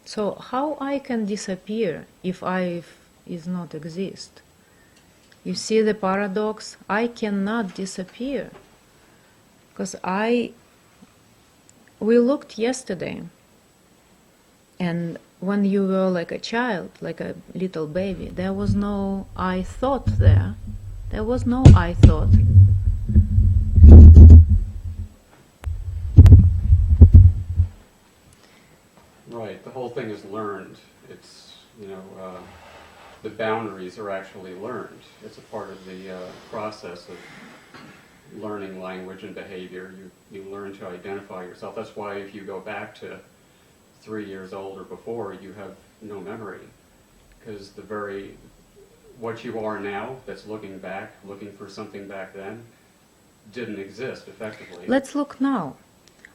So how I can disappear if I is not exist? You see the paradox? I cannot disappear. Because we looked yesterday, and when you were like a child, like a little baby, there was no I thought there. There was no I thought. Right, the whole thing is learned. It's, the boundaries are actually learned. It's a part of the process of learning language and behavior. You learn to identify yourself. That's why if you go back to 3 years old or before, you have no memory. Because what you are now, that's looking back, looking for something back then, didn't exist effectively. Let's look now.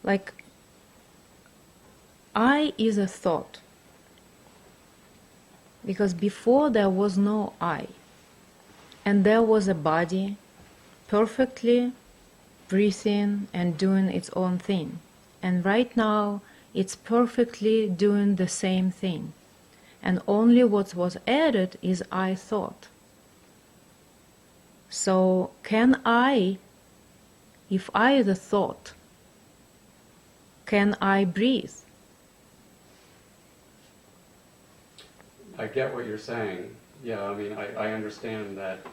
Like, I is a thought. Because before there was no I. And there was a body perfectly breathing and doing its own thing. And right now, it's perfectly doing the same thing. And only what was added is I thought. So can I, if I is a thought, can I breathe? I get what you're saying. Yeah, I mean, I understand that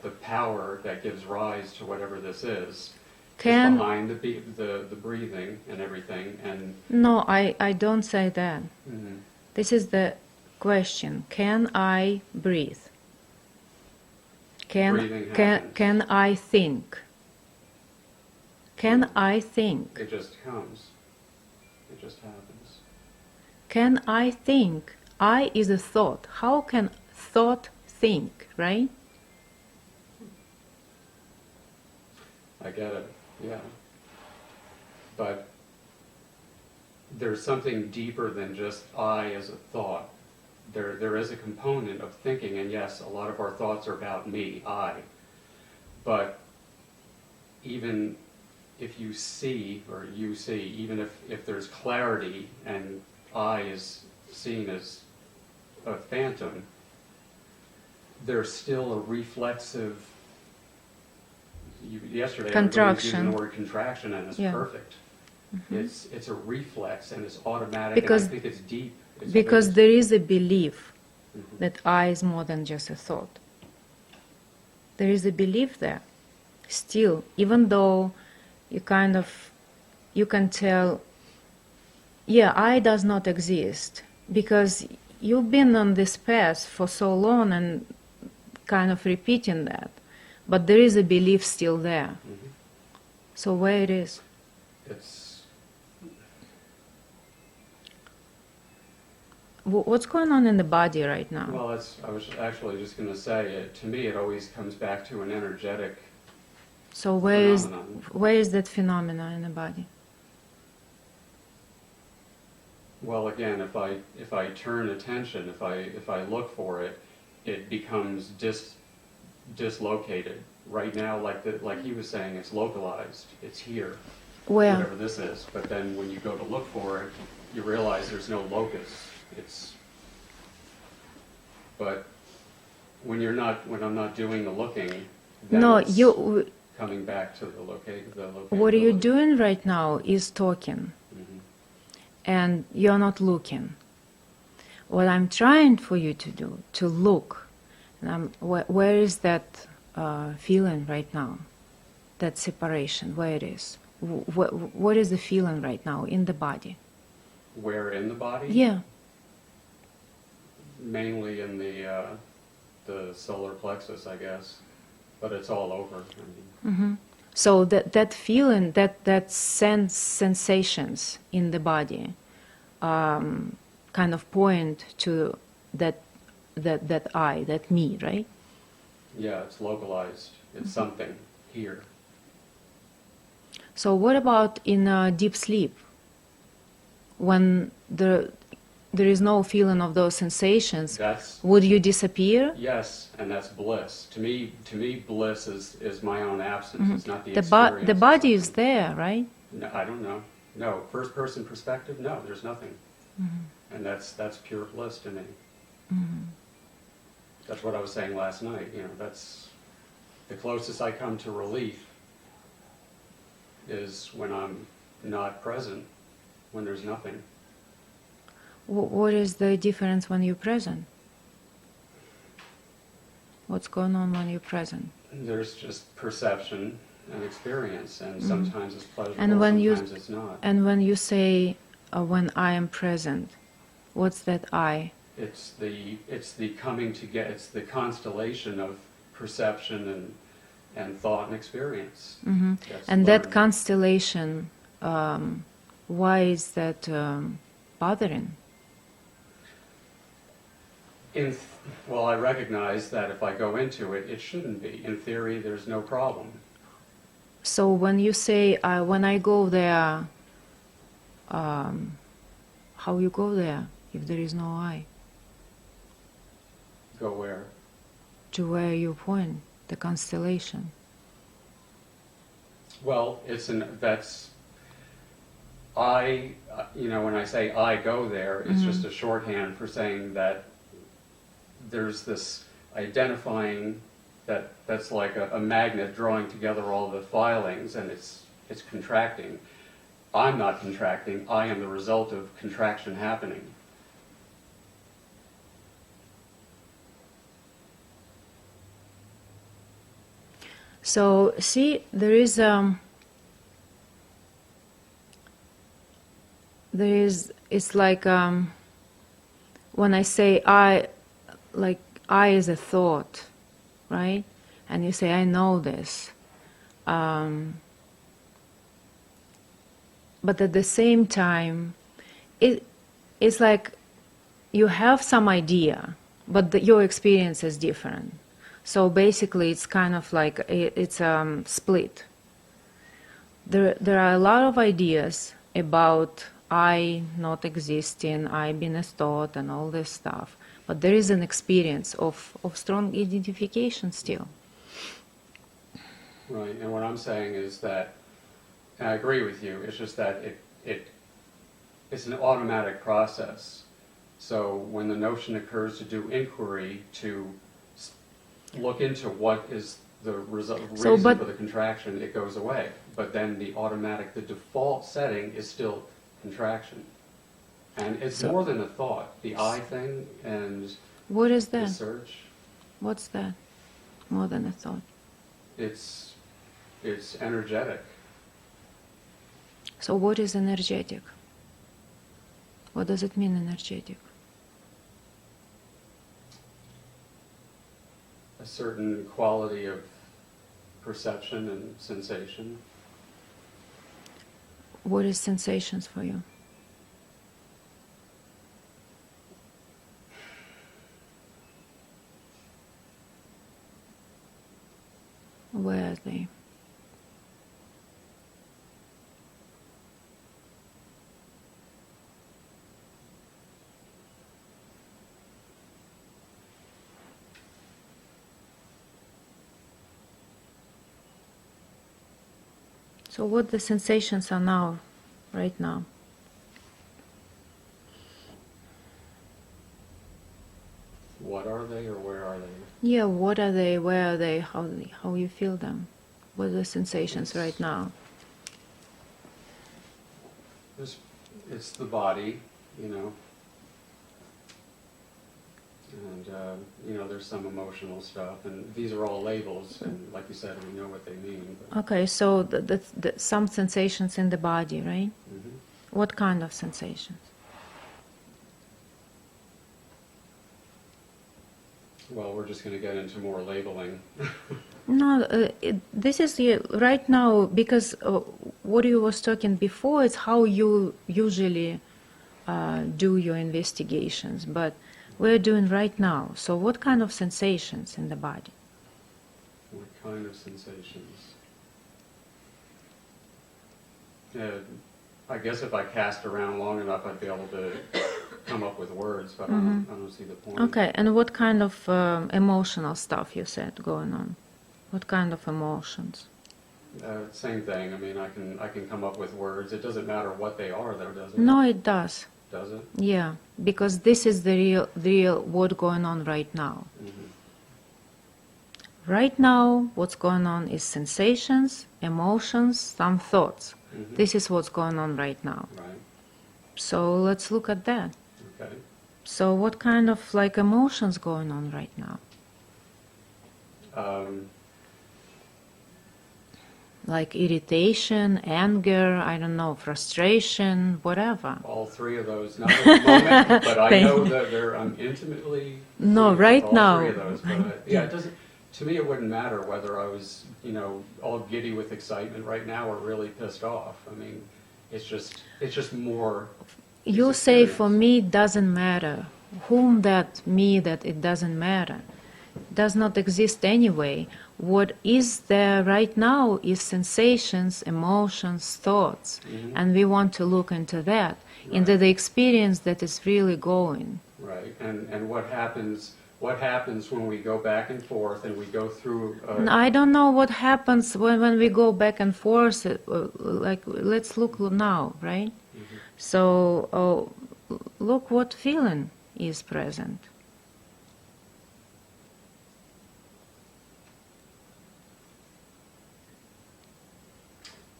the power that gives rise to whatever this is behind the breathing and everything. And no, I don't say that. mm-hmm. This is the question. Can I breathe? Can I think? Can I think? It just comes. It just happens. Can I think? I is a thought. How can thought think, right? I get it, yeah. But there's something deeper than just I as a thought. There is a component of thinking, and yes, a lot of our thoughts are about me, I. But even if you see, even if there's clarity and I is seen as a phantom, there's still a reflexive, yesterday everybody was using the word contraction, and it's perfect. Mm-hmm. It's a reflex, and it's automatic, and I think it's deep. Because there is a belief that I is more than just a thought. There is a belief there. Still, even though you can tell, yeah, I does not exist, because you've been on this path for so long and kind of repeating that, but there is a belief still there. Mm-hmm. So where it is? What's going on in the body right now? Well, I was actually just going to say, to me it always comes back to an energetic phenomenon. Where is that phenomena in the body? Well, again, if I turn attention, if I look for it, it becomes dislocated. Right now, like he was saying, it's localized. It's here. Where? Whatever this is. But then when you go to look for it, you realize there's no locus. But when I'm not doing the looking, then coming back to the location. What you're doing right now is talking, mm-hmm. and you're not looking. What I'm trying for you to do, to look, and where is that feeling right now? That separation, where it is? What is the feeling right now in the body? Where in the body? Yeah. Mainly in the solar plexus, I guess, but it's all over. Mm-hmm. So that feeling, that sensations in the body, kind of point to that I, that me, right? Yeah, it's localized. It's something here. So what about in deep sleep, when there is no feeling of those sensations? Would you disappear? Yes, and that's bliss. To me, bliss is my own absence. Mm-hmm. It's not the experience. The body is there, right? No, I don't know. No, first-person perspective. No, there's nothing. Mm-hmm. And that's pure bliss to me. Mm-hmm. That's what I was saying last night. You know, that's the closest I come to relief is when I'm not present, when there's nothing. What is the difference when you're present? What's going on when you're present? There's just perception and experience, and Mhm. sometimes it's pleasurable, And when you sometimes it's not. and when you say when I am present, what's that I? It's the coming together. It's the constellation of perception and thought and experience. Hmm. That's And that learned. constellation, why is that bothering? Well, I recognize that if I go into it, it shouldn't be. In theory, there's no problem. So when you say when I go there, how you go there if there is no I? Go where? To where you point, the constellation. Well, that's I. You know, when I say I go there, it's Mhm. just a shorthand for saying that there's this identifying that's like a magnet drawing together all the filings, and it's contracting. I'm not contracting. I am the result of contraction happening. So see, it's like when I say I, like I is a thought, right? And you say I know this, but at the same time, it's like you have some idea, but your experience is different. So basically, it's kind of like it's split. There are a lot of ideas about I not existing, I being a thought, and all this stuff. But there is an experience of strong identification still. Right. And what I'm saying is that, and I agree with you. It's just that it's an automatic process. So when the notion occurs to do inquiry, to look into what is the reason for the contraction, it goes away. But then the default setting is still contraction. And it's more than a thought. The I thing and What is the that? search, What's that? More than a thought. it's energetic. So what is energetic? What does it mean, energetic? A certain quality of perception and sensation. What is sensations for you? Where are they? So what the sensations are now, right now? What are they or where are they? Yeah, what are they? Where are they? How you feel them? What are the sensations right now? It's the body, you know. And, there's some emotional stuff. And these are all labels. And like you said, we know what they mean. But, Okay, so some sensations in the body, right? Mhm. What kind of sensations? Well, we're just going to get into more labeling. No, this is right now because what you was talking before is how you usually do your investigations, but we're doing right now. So what kind of sensations in the body? What kind of sensations? I guess if I cast around long enough, I'd be able to come up with words, but I don't see the point. Okay, and what kind of emotional stuff you said going on? What kind of emotions? Same thing. I mean, I can come up with words. It doesn't matter what they are, though, does it? No, it does. does it? Yeah, because this is the real what going on right now. Right now, what's going on is sensations, emotions, some thoughts. This is what's going on right now. Right. So let's look at that. Okay. So what kind of like emotions going on right now? Like irritation, anger, I don't know, frustration, whatever. All three of those, not at the moment, but I know that I'm intimately No, with right all now. three of those. But yeah, it doesn't. To me, it wouldn't matter whether I was, all giddy with excitement right now or really pissed off. I mean, it's just more. You say for me it doesn't matter. Whom that me that it doesn't matter. Does not exist anyway. What is there right now is sensations, emotions, thoughts. And we want to look into that, into the experience that is really going. Right, and what happens when we go back and forth and we go through... I don't know what happens when we go back and forth. Like, let's look now, right? So, look what feeling is present.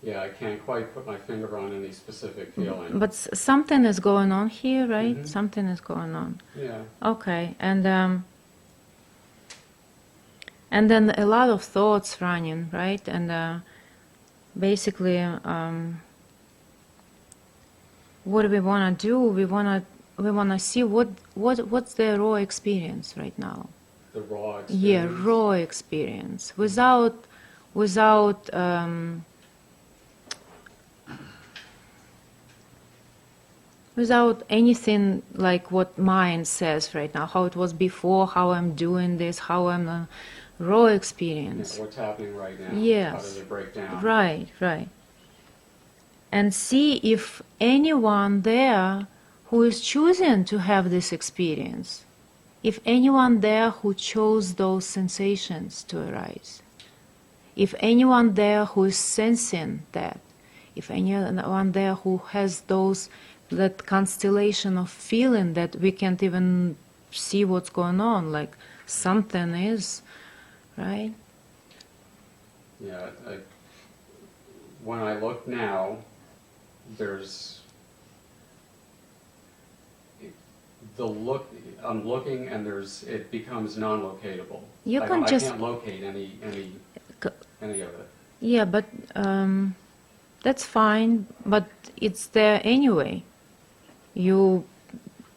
Yeah, I can't quite put my finger on any specific feeling. But something is going on here, right? Something is going on. Yeah. Okay, and then a lot of thoughts running, right? And basically, what we want to do, we want to see what's the raw experience right now. The raw experience. Yeah, raw experience without anything like what mind says right now, how it was before, how I'm doing this, how I'm raw experience. Yeah, what's happening right now? Yes. How does it break down? Right. And see if anyone there who is choosing to have this experience, if anyone there who chose those sensations to arise, if anyone there who is sensing that, if anyone there who has that constellation of feeling that we can't even see what's going on, like something is, right? Yeah, when I look now, there's I'm looking and it becomes non-locatable. I can't locate any of it. Yeah, but that's fine, but it's there anyway. You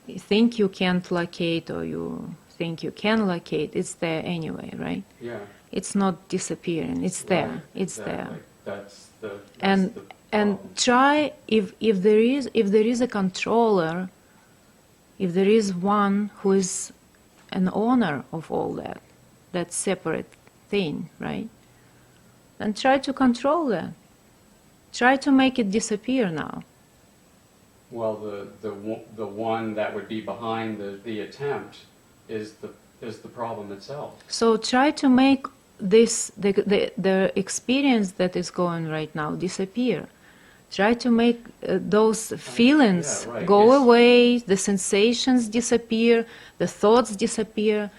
think you can't locate or you think you can locate, it's there anyway, right? Yeah. It's not disappearing, it's there, Right, it's exactly. there. That's the And problem. try, if there is a controller, if there is one who is an owner of all that separate thing, right? Then try to control that. Try to make it disappear now. Well, the one that would be behind the attempt is the problem itself. So try to make the experience that is going right now disappear. Try to make those feelings go away, the sensations disappear, the thoughts disappear.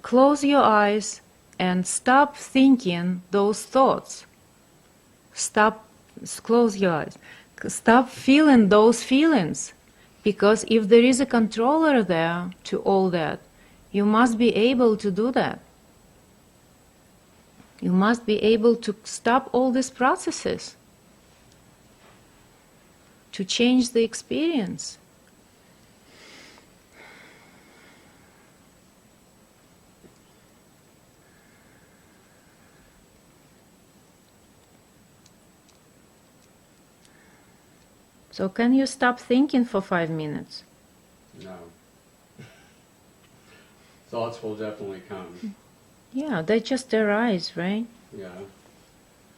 Close your eyes and stop thinking those thoughts. Close your eyes. Stop feeling those feelings. Because if there is a controller there to all that, you must be able to do that. You must be able to stop all these processes, to change the experience. So can you stop thinking for 5 minutes? No. Thoughts will definitely come. Yeah, they just arise, right? Yeah.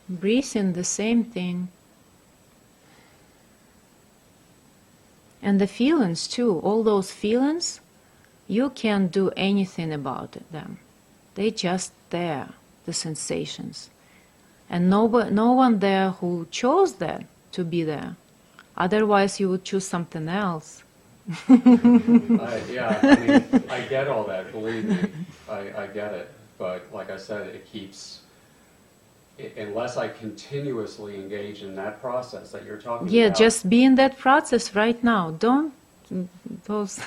Breathing, the same thing. And the feelings too, all those feelings, you can't do anything about them. They're just there, the sensations. And no one there who chose that to be there. Otherwise you would choose something else. Yeah, I mean, I get all that, believe me, I get it, but like I said, it keeps, unless I continuously engage in that process that you're talking Yeah, about. just be in that process right now. Don't those.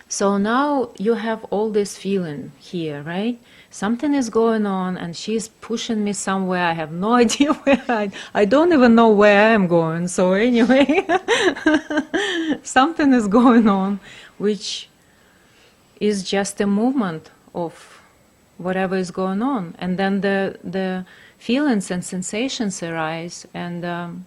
So now you have all this feeling here, right? Something is going on and she's pushing me somewhere. I have no idea where I don't even know where I am going. So anyway, something is going on, which is just a movement of whatever is going on. And then the feelings and sensations arise, and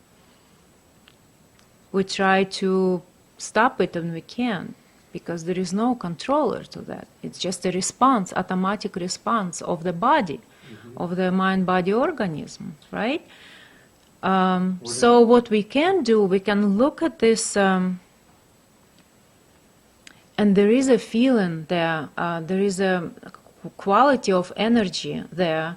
we try to stop it and we can't, because there is no controller to that. It's just a response, automatic response of the body, of the mind-body organism, right? So what we can do, we can look at this, and there is a feeling there, there is a quality of energy there.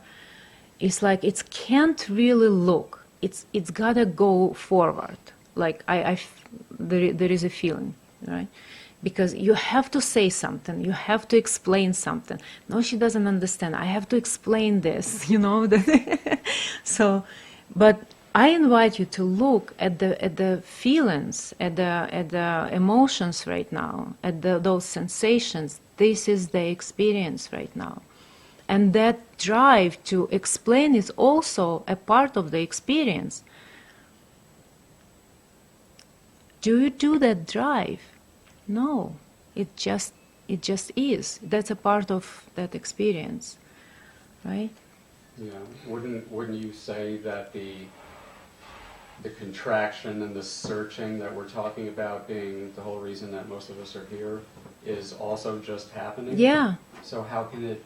It's like it can't really look. It's gotta go forward. Like there is a feeling, right? Because you have to say something, you have to explain something. No, she doesn't understand. I have to explain this, you know. So, but I invite you to look at the feelings, at the emotions right now, at those sensations. This is the experience right now. And that drive to explain is also a part of the experience. Do you do that drive? No, it just is. That's a part of that experience, right? Yeah, wouldn't you say that the contraction and the searching that we're talking about being the whole reason that most of us are here is also just happening? Yeah. So how can it,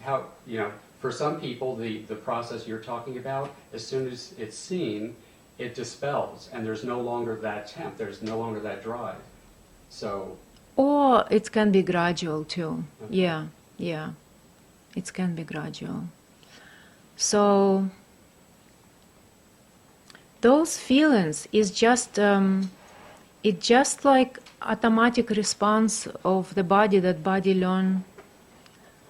how, you know, for some people, the process you're talking about, as soon as it's seen, it dispels, and there's no longer that temp, there's no longer that drive. So. Or it can be gradual too. Okay. Yeah, yeah. It can be gradual. So those feelings is just it's just like automatic response of the body, that body learn.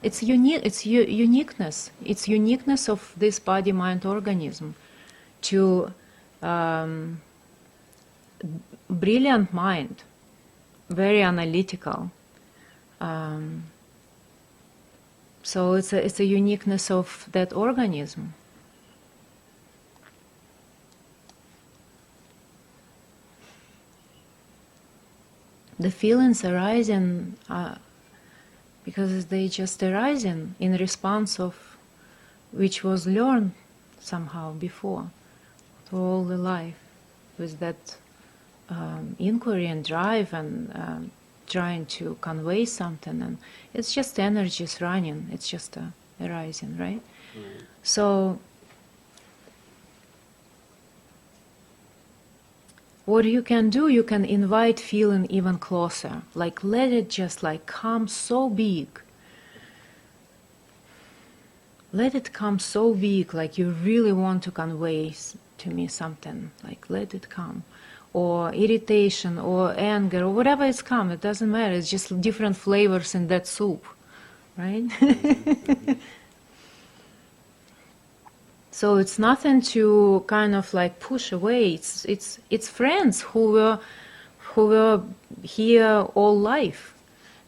It's unique. It's uniqueness. It's uniqueness of this body-mind organism to brilliant mind, very analytical. So it's a uniqueness of that organism. The feelings arising because they just arising in response of which was learned somehow before through all the life, with that inquiry and drive and trying to convey something, and it's just energies running, it's just arising, right? So what you can do, you can invite feeling even closer, like let it just like come so big. Let it come so big, like you really want to convey to me something, like let it come. Or irritation or anger or whatever it's come, it doesn't matter, it's just different flavors in that soup, right? So it's nothing to kind of like push away. It's friends who were here all life,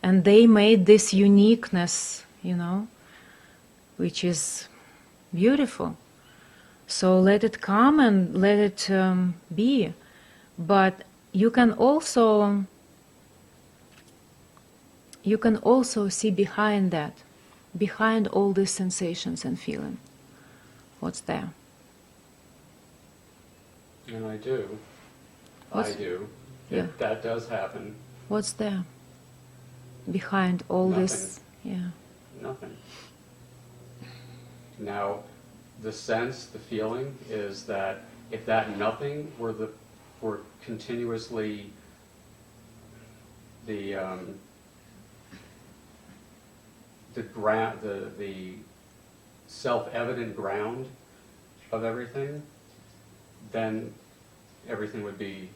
and they made this uniqueness, you know, which is beautiful. So let it come and let it be. But you can also see behind that, behind all these sensations and feeling, what's there. And I do. I do. Yeah. That does happen. What's there behind all Nothing. this? Yeah. Nothing. Now, the sense, the feeling is that if that nothing were continuously the ground, the self-evident ground of everything, then everything would be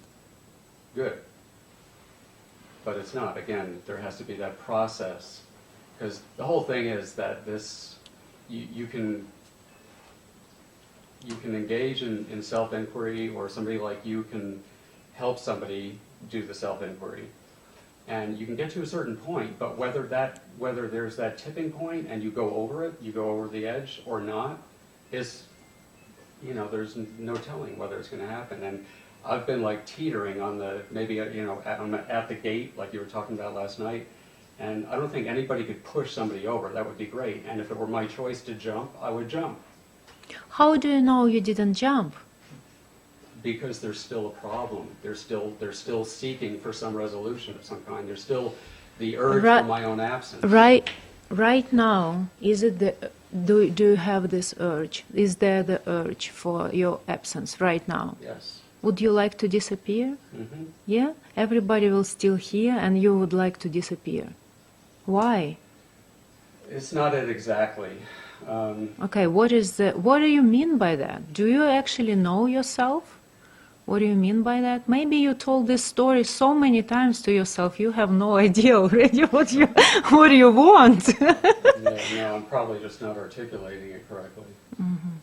good. But it's not. Again, there has to be that process. Because the whole thing is that this, you can engage in self-inquiry, or somebody like you can help somebody do the self-inquiry. And you can get to a certain point, but whether there's that tipping point and you go over it, you go over the edge or not, is, there's no telling whether it's going to happen. And I've been like teetering on the, maybe, at the gate, like you were talking about last night, and I don't think anybody could push somebody over. That would be great. And if it were my choice to jump, I would jump. How do you know you didn't jump? Because there's still a problem. They're still seeking for some resolution of some kind. There's still the urge for my own absence. Right now, is it do you have this urge? Is there the urge for your absence right now? Yes. Would you like to disappear? Mm-hmm. Yeah? Everybody will still here and you would like to disappear. Why? It's not it exactly. Okay, what do you mean by that? Do you actually know yourself? What do you mean by that? Maybe you told this story so many times to yourself, you have no idea already what you want. No, I'm probably just not articulating it correctly. Mm-hmm.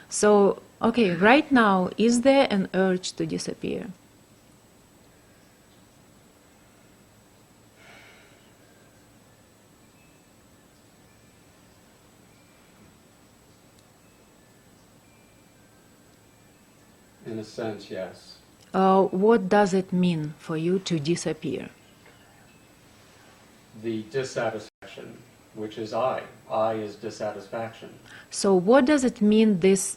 So, okay, right now, is there an urge to disappear? In a sense, yes. What does it mean for you to disappear? The dissatisfaction, which is I. I is dissatisfaction. So what does it mean this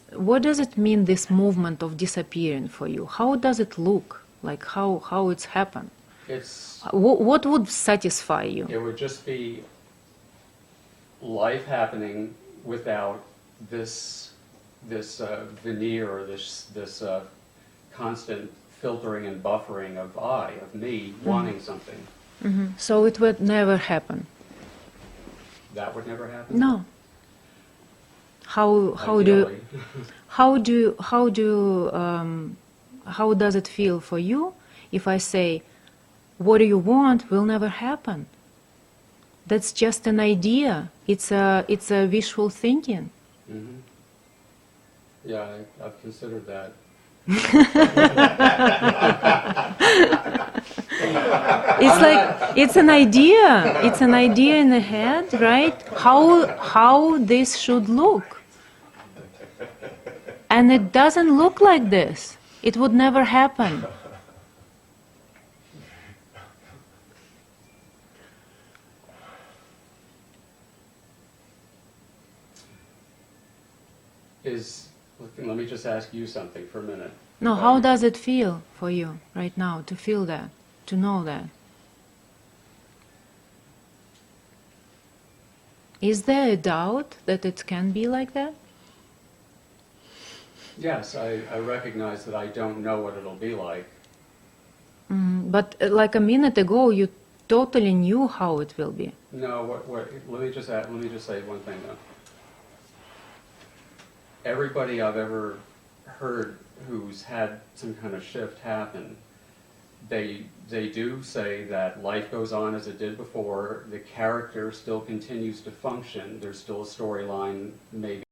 movement of disappearing for you? How does it look? Like how it's happened? What would satisfy you? It would just be life happening without this veneer, or this constant filtering and buffering of I, of me, wanting something. Mm-hmm. So it would never happen. That would never happen? No. How does it feel for you if I say, what do you want will never happen? That's just an idea. It's a visual thinking. Mm-hmm. Yeah, I've considered that. It's like, it's an idea in the head, right? How this should look. And it doesn't look like this. It would never happen. Let me just ask you something for a minute. No, how does it feel for you right now to feel that, to know that? Is there a doubt that it can be like that? Yes, I recognize that I don't know what it'll be like. But like a minute ago, you totally knew how it will be. No, let me just say one thing though. Everybody I've ever heard who's had some kind of shift happen, they do say that life goes on as it did before, the character still continues to function, there's still a storyline maybe